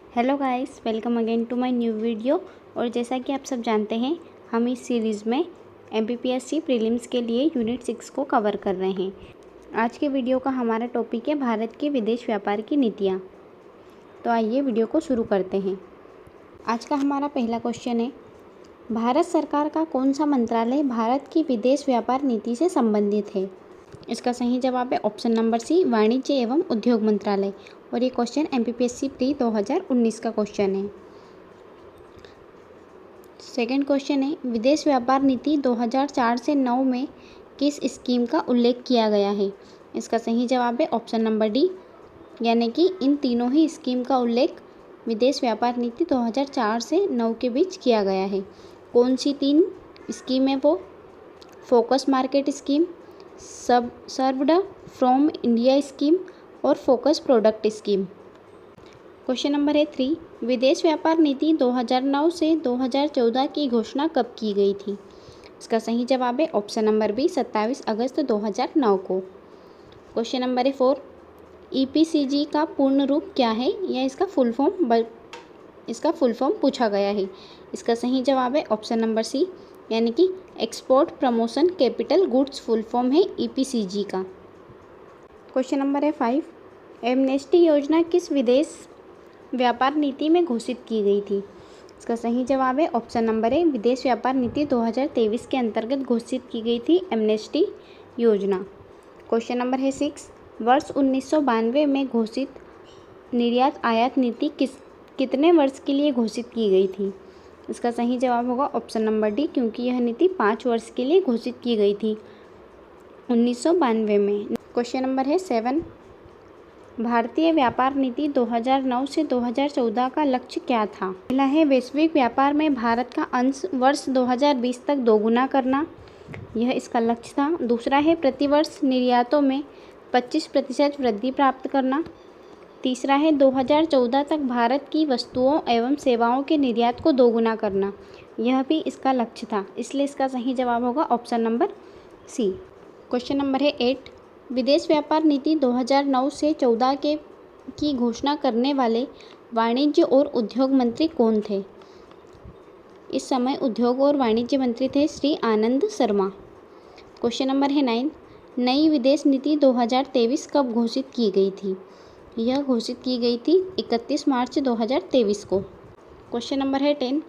Hello guys, welcome again to my new video. और जैसा कि आप सब जानते हैं, हम इस सीरीज़ में MPPSC प्रीलिम्स के लिए यूनिट 6 को कवर कर रहे हैं। आज के वीडियो का हमारा टॉपिक है भारत के विदेश व्यापार की नीतियाँ। तो आइए वीडियो को शुरू करते हैं। आज का हमारा पहला क्वेश्चन है, भारत सरकार का कौन सा मंत्रालय भारत की विदेश व्यापार नीति से संबंधित है? इसका सही जवाब है ऑप्शन नंबर सी, वाणिज्य एवं उद्योग मंत्रालय। और ये क्वेश्चन MPPSC प्री 2019 का क्वेश्चन है। सेकंड क्वेश्चन है, विदेश व्यापार नीति 2004 से 9 में किस स्कीम का उल्लेख किया गया है? इसका सही जवाब है ऑप्शन नंबर डी, यानी कि इन तीनों ही स्कीम का उल्लेख विदेश व्यापार नीति 2004 से 9 के बीच किया गया है। कौन सी तीन स्कीम है वो? Focus market scheme, served from India scheme और focus product scheme. Question number है 3, विदेश व्यापार नीति 2009 से 2014 की घोषणा कब की गई थी? इसका सही जवाब है ऑप्शन नंबर बी, 27 अगस्त 2009 को। क्वेश्चन नंबर है 4, EPCG का पूर्ण रूप क्या है या इसका फुल फॉर्म पूछा गया है। इसका सही जवाब है ऑप्शन नंबर सी, यानी कि export promotion capital goods full form है EPCG का। क्वेश्चन नंबर है 5, एमनेस्टी योजना किस विदेश व्यापार नीति में घोषित की गई थी? इसका सही जवाब है ऑप्शन नंबर ए, विदेश व्यापार नीति 2023 के अंतर्गत घोषित की गई थी एमनेस्टी योजना। क्वेश्चन नंबर है 6, वर्ष 1992 में घोषित निर्यात आयात नीति कितने वर्ष के लिए घोषित की गई थी? इसका सही जवाब होगा ऑप्शन नंबर डी, क्योंकि यह नीति 5 वर्ष के लिए घोषित की गई थी 1992 में। क्वेश्चन नंबर है 7, भारतीय व्यापार नीति 2009 से 2014 का लक्ष्य क्या था? पहला है वैश्विक व्यापार में भारत का अंश वर्ष 2020 तक दोगुना करना, यह इसका लक्ष्य था। दूसरा है प्रतिवर्ष निर्यातों में 25% वृद्धि प्राप्त करना। तीसरा है 2014 तक भारत की वस्तुओं एवं सेवाओं के निर्यात को दोगुना करना, यह भी इसका लक्ष्य था। इसलिए इसका सही जवाब होगा option number C. Question number है 8, विदेश व्यापार नीति 2009 से 14 की घोषणा करने वाले वाणिज्य और उद्योग मंत्री कौन थे? इस समय उद्योग और वाणिज्य मंत्री थे श्री आनंद शर्मा। क्वेश्चन नंबर है 9, नई विदेश नीति 2023 कब घोषित की गई थी? यह घोषित की गई थी 31 मार्च 2023 को। क्वेश्चन नंबर है 10,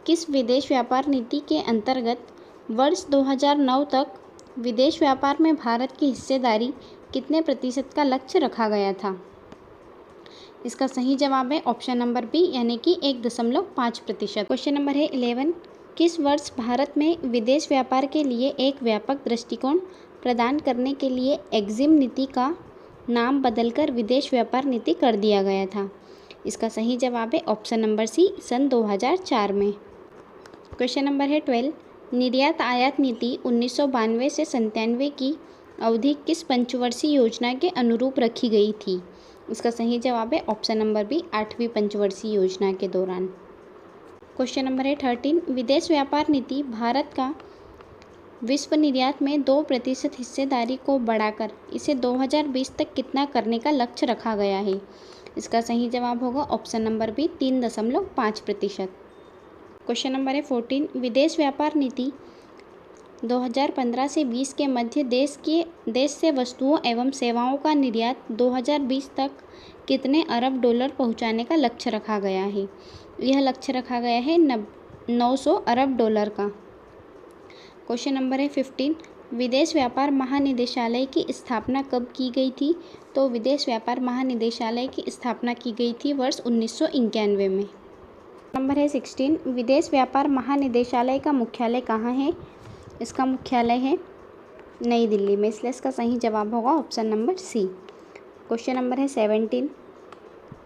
किस विदेश व्यापार नीति के अंतर्गत वर्ष 2009 तक विदेश व्यापार में भारत की हिस्सेदारी कितने प्रतिशत का लक्ष्य रखा गया था? इसका सही जवाब है ऑप्शन नंबर बी, यानी कि 1.5%। क्वेश्चन नंबर है 11, किस वर्ष भारत में विदेश व्यापार के लिए एक व्यापक दृष्टिकोण प्रदान करने के लिए एक्जिम नीति का नाम बदलकर विदेश व्यापार नीति कर दिया गया था? इसका सही जवाब है ऑप्शन नंबर सी, सन 2004 में। क्वेश्चन नंबर है 12, निर्यात आयात नीति 1992 से 97 की अवधि किस पंचवर्षीय योजना के अनुरूप रखी गई थी? इसका सही जवाब है ऑप्शन नंबर बी, 8वीं पंचवर्षीय योजना के दौरान। क्वेश्चन नंबर है 13, विदेश व्यापार नीति भारत का विश्व निर्यात में 2% हिस्सेदारी को बढ़ाकर इसे 2020 तक कितना करने का लक्ष्य रखा गया है? इसका सही जवाब होगा option number B, 3.5%। Question number है 14, विदेश व्यापार नीति 2015 से 20 के मध्य देश से वस्तुओं एवं सेवाओं का निर्यात 2020 तक कितने अरब डॉलर पहुंचाने का लक्ष्य रखा गया है? यह लक्ष्य रखा गया है 900 अरब डॉलर का। क्वेश्चन नंबर है 15, विदेश व्यापार महानिदेशालय की स्थापना कब की गई थी? तो विदेश व्यापार महानिदेशालय की स्थापना की गई थी वर्ष 1991 में। नंबर है 16, विदेश व्यापार महानिदेशालय का मुख्यालय कहाँ है? इसका मुख्यालय है नई दिल्ली में, इसलिए इसका सही जवाब होगा option number C. Question number है 17,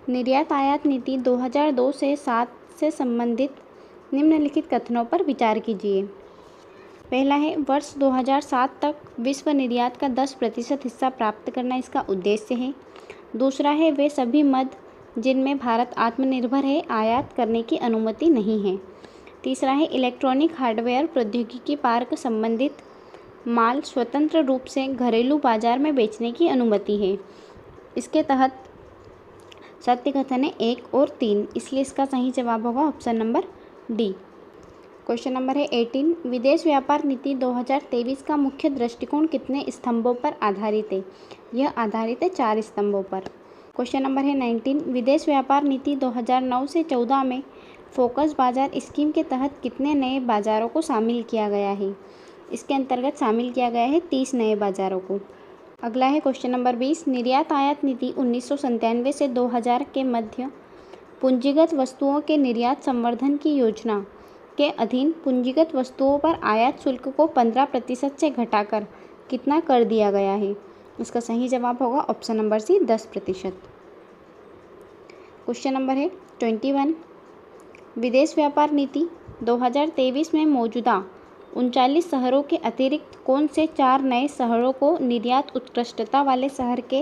निर्यात आयात नीति 2002 से 7 से संबंधित निम्नलिखित कथनों पर विचार कीजिए। पहला है वर्ष 2007 तक विश्व निर्यात का 10% हिस्सा प्राप्त करना इसका उद्देश्य है। दूसरा है वे सभी मद जिनमें भारत आत्मनिर्भर है आयात करने की अनुमति नहीं है। तीसरा है इलेक्ट्रॉनिक हार्डवेयर प्रौद्योगिकी पार्क संबंधित माल स्वतंत्र रूप से घरेलू बाजार में बेचने की अनुमति है। इसके तहत सत्य कथन है 1 और 3, इसलिए इसका सही जवाब होगा option number D. Question number है 18, विदेश व्यापार नीति 2023 का मुख्य दृष्टिकोण कितने स्तंभों पर आधारित है? यह आधारित है 4 स्तंभों पर। क्वेश्चन नंबर है 19, विदेश व्यापार नीति 2009 से 14 में फोकस बाजार स्कीम के तहत कितने नए बाजारों को शामिल किया गया है? इसके अंतर्गत शामिल किया गया है 30 नए बाजारों को। अगला है क्वेश्चन नंबर 20, निर्यात आयात नीति 1997 से 2000 के मध्य पूंजीगत वस्तुओं के निर्यात संवर्धन की योजना के अधीन पूंजीगत वस्तुओं पर आयात शुल्क को 15% से घटाकर कितना कर दिया गया है? इसका सही जवाब होगा option number C 10%। Question number है 21, विदेश व्यापार नीति 2023 में मौजूदा 39 शहरों के अतिरिक्त कौन से 4 नए शहरों को निर्यात उत्कृष्टता वाले शहर के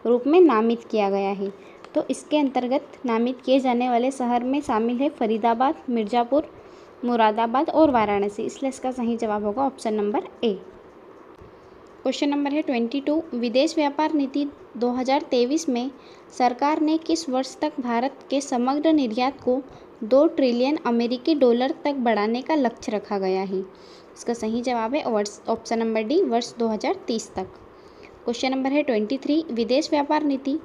रूप में नामित किया गया है? तो इसके अंतर्गत नामित किए जाने वाले शहर में शामिल है फरीदाबाद, मिर्ज़ापुर, मुरादाबाद और वाराणसी, इसलिए इसका सही जवाब होगा option number A. Question number है 22, विदेश व्यापार नीति 2023 में सरकार ने किस वर्ष तक भारत के समग्र निर्यात को 2 ट्रिलियन अमेरिकी डॉलर तक बढ़ाने का लक्ष्य रखा गया है? इसका सही जवाब है ऑप्शन नंबर डी, वर्ष 2030 तक। क्वेश्चन नंबर है 23, विदेश व्यापार नीति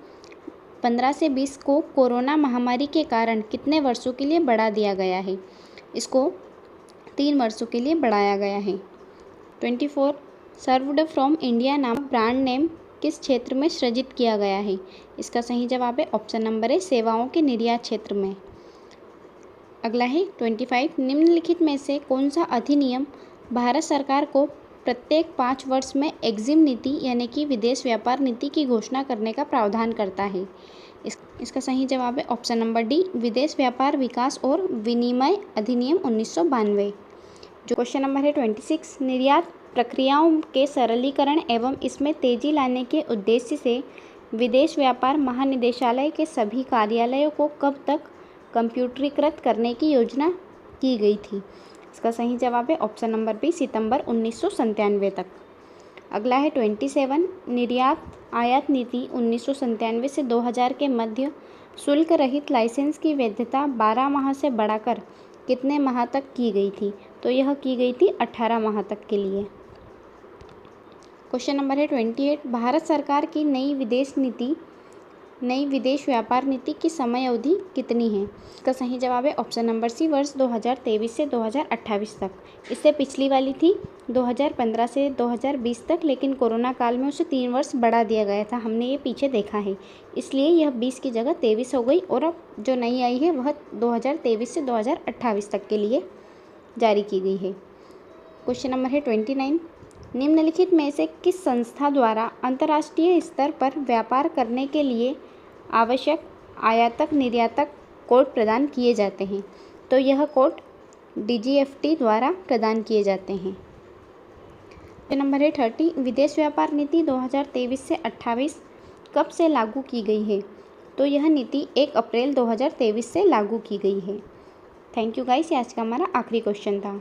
15 से 20 को कोरोना महामारी के कारण कितने वर्षों के लिए बढ़ा दिया गया है? इसको 3 वर्षों के लिए बढ़ाया गया है। 24, सर्व्ड फ्रॉम इंडिया नामक ब्रांड नेम किस क्षेत्र में सृजित किया गया है? इसका सही जवाब है ऑप्शन नंबर ए, सेवाओं के निर्यात क्षेत्र में। अगला है 25, निम्नलिखित में से कौन सा अधिनियम भारत सरकार को प्रत्येक 5 वर्ष में एग्जिम नीति यानी कि विदेश व्यापार नीति की घोषणा करने का प्रावधान करता है? इसका सही जवाब है ऑप्शन नंबर डी, विदेश व्यापार विकास और विनिमय अधिनियम 1992। जो क्वेश्चन नंबर है 26, निर्यात प्रक्रियाओं के सरलीकरण एवं इसमें तेजी लाने के उद्देश्य से विदेश व्यापार महानिदेशालय के सभी कार्यालयों को कब तक कंप्यूटरीकृत करने की योजना की गई थी? इसका सही जवाब है ऑप्शन नंबर बी, सितंबर 1997 तक। अगला है 27, निर्यात आयात नीति 1997 से 2000 के मध्य शुल्क रहित लाइसेंस की वैधता 12 माह से बढ़ाकर कितने माह तक की गई थी? तो यह की गई थी 18 माह तक के लिए। क्वेश्चन नंबर है 28, भारत सरकार की नई विदेश व्यापार नीति की समय अवधि कितनी है? इसका सही जवाब है ऑप्शन नंबर सी, वर्ष 2023 से 2028 तक। इससे पिछली वाली थी 2015 से 2020 तक, लेकिन कोरोना काल में उसे 3 वर्ष बढ़ा दिया गया था, हमने ये पीछे देखा है, इसलिए यह 20 की जगह 23 हो गई और अब जो नई आई है वह 2023 से 2028 तक के लिए जारी की गई है। क्वेश्चन नंबर है 29, निम्नलिखित में से किस संस्था द्वारा अंतर्राष्ट्रीय स्तर पर व्यापार करने के लिए आवश्यक आयातक निर्यातक कोड प्रदान किए जाते हैं? तो यह कोड DGFT द्वारा प्रदान किए जाते हैं। नंबर है 30, विदेश व्यापार नीति 2023 से 28 कब से लागू की गई है? तो यह नीति 1 अप्रैल 2023 से लागू की गई है। थैंक यू गाइस, आज का हमारा आखिरी क्वेश्चन था।